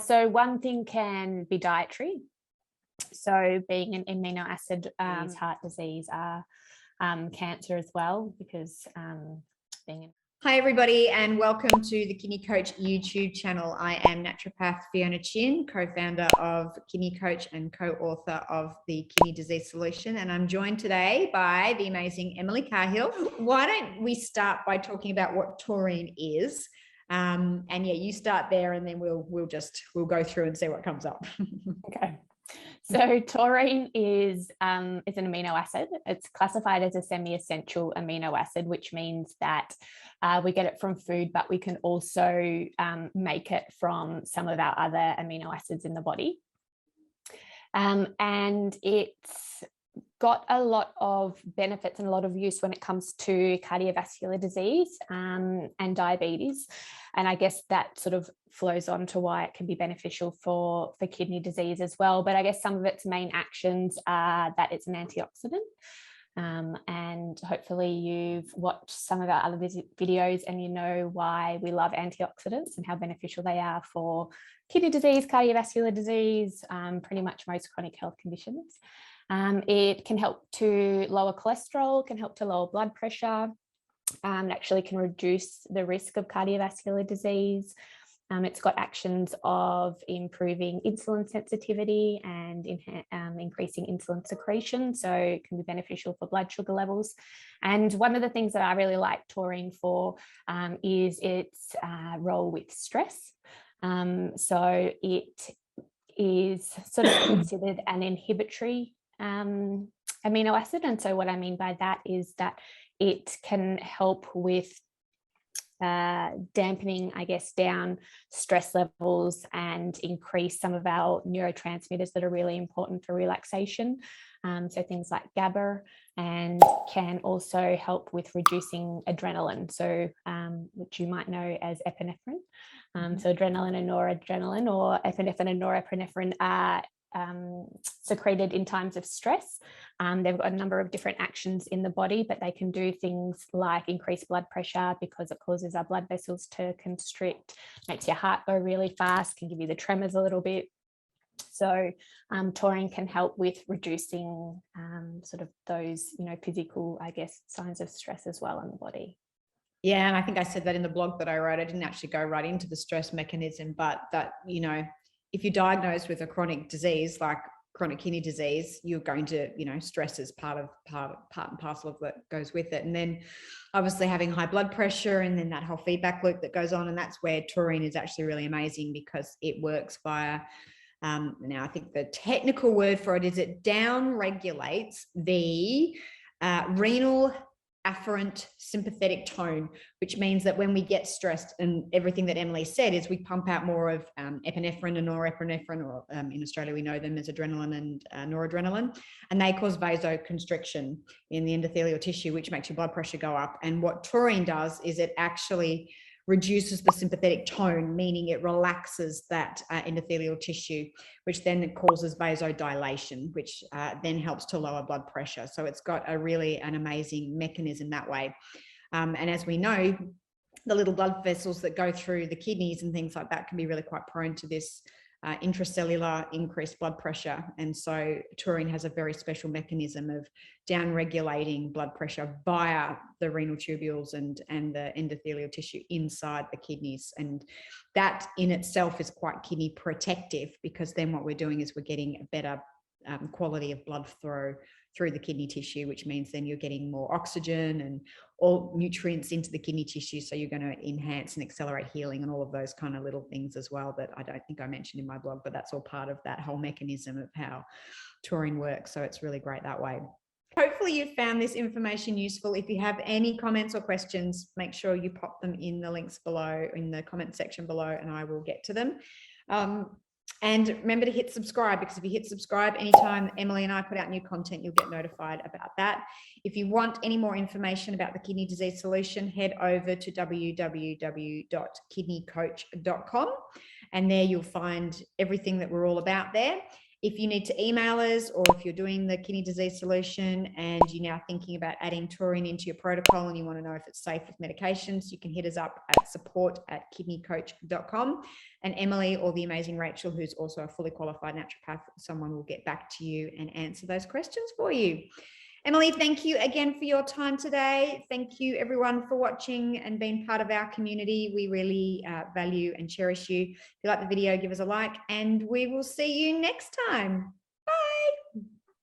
So one thing can be dietary. So being an amino acid, heart disease, cancer as well, because Hi everybody, and welcome to the Kidney Coach YouTube channel. I am naturopath Fiona Chin, co-founder of Kidney Coach and co-author of the Kidney Disease Solution, and I'm joined today by the amazing Emily Cahill. Why don't we start by talking about what taurine is? And yeah, you start there, and then we'll go through and see what comes up. Okay. So taurine is an amino acid. It's classified as a semi-essential amino acid, which means that we get it from food, but we can also make it from some of our other amino acids in the body. And it's got a lot of benefits and a lot of use when it comes to cardiovascular disease and diabetes. And I guess that sort of flows on to why it can be beneficial for kidney disease as well. But I guess some of its main actions are that it's an antioxidant. And hopefully you've watched some of our other videos and you know why we love antioxidants and how beneficial they are for kidney disease, cardiovascular disease, pretty much most chronic health conditions. It can help to lower cholesterol, can help to lower blood pressure. It actually can reduce the risk of cardiovascular disease. It's got actions of improving insulin sensitivity and increasing insulin secretion, so it can be beneficial for blood sugar levels. And one of the things that I really like taurine for is its role with stress. So it is sort of considered an inhibitory amino acid. And so what I mean by that is that it can help with dampening, I guess, down stress levels and increase some of our neurotransmitters that are really important for relaxation. So things like GABA, and can also help with reducing adrenaline, so which you might know as epinephrine. So adrenaline and noradrenaline, or epinephrine and norepinephrine, are secreted in times of stress. They've got a number of different actions in the body, but they can do things like increase blood pressure because it causes our blood vessels to constrict, makes your heart go really fast, can give you the tremors a little bit. So taurine can help with reducing sort of those, physical, I guess, signs of stress as well in the body. Yeah, and I think I said that in the blog that I wrote. I didn't actually go right into the stress mechanism, but that, if you're diagnosed with a chronic disease like chronic kidney disease, you're going to, stress is part and parcel of what goes with it. And then obviously having high blood pressure, and then that whole feedback loop that goes on. And that's where taurine is actually really amazing, because it works via, now I think the technical word for it is it down regulates the renal afferent sympathetic tone, which means that when we get stressed, and everything that Emily said is we pump out more of epinephrine and norepinephrine, or in Australia we know them as adrenaline and noradrenaline, and they cause vasoconstriction in the endothelial tissue, which makes your blood pressure go up. And what taurine does is it actually reduces the sympathetic tone, meaning it relaxes that endothelial tissue, which then causes vasodilation, which then helps to lower blood pressure. So it's got an amazing mechanism that way. And as we know, the little blood vessels that go through the kidneys and things like that can be really quite prone to this intracellular increased blood pressure. And so taurine has a very special mechanism of down-regulating blood pressure via the renal tubules and the endothelial tissue inside the kidneys. And that in itself is quite kidney protective, because then what we're doing is we're getting a better quality of blood flow through the kidney tissue, which means then you're getting more oxygen and all nutrients into the kidney tissue. So you're going to enhance and accelerate healing and all of those kind of little things as well that I don't think I mentioned in my blog, but that's all part of that whole mechanism of how taurine works. So it's really great that way. Hopefully you found this information useful. If you have any comments or questions, make sure you pop them in the links below, in the comment section below, and I will get to them. And remember to hit subscribe, because if you hit subscribe, anytime Emily and I put out new content, you'll get notified about that. If you want any more information about the Kidney Disease Solution, head over to www.kidneycoach.com, and there you'll find everything that we're all about there. If you need to email us, or if you're doing the kidney disease solution and you're now thinking about adding taurine into your protocol and you want to know if it's safe with medications, you can hit us up at support@kidneycoach.com. And Emily or the amazing Rachel, who's also a fully qualified naturopath, someone will get back to you and answer those questions for you. Emily, thank you again for your time today. Thank you everyone for watching and being part of our community. We really value and cherish you. If you like the video, give us a like, and we will see you next time.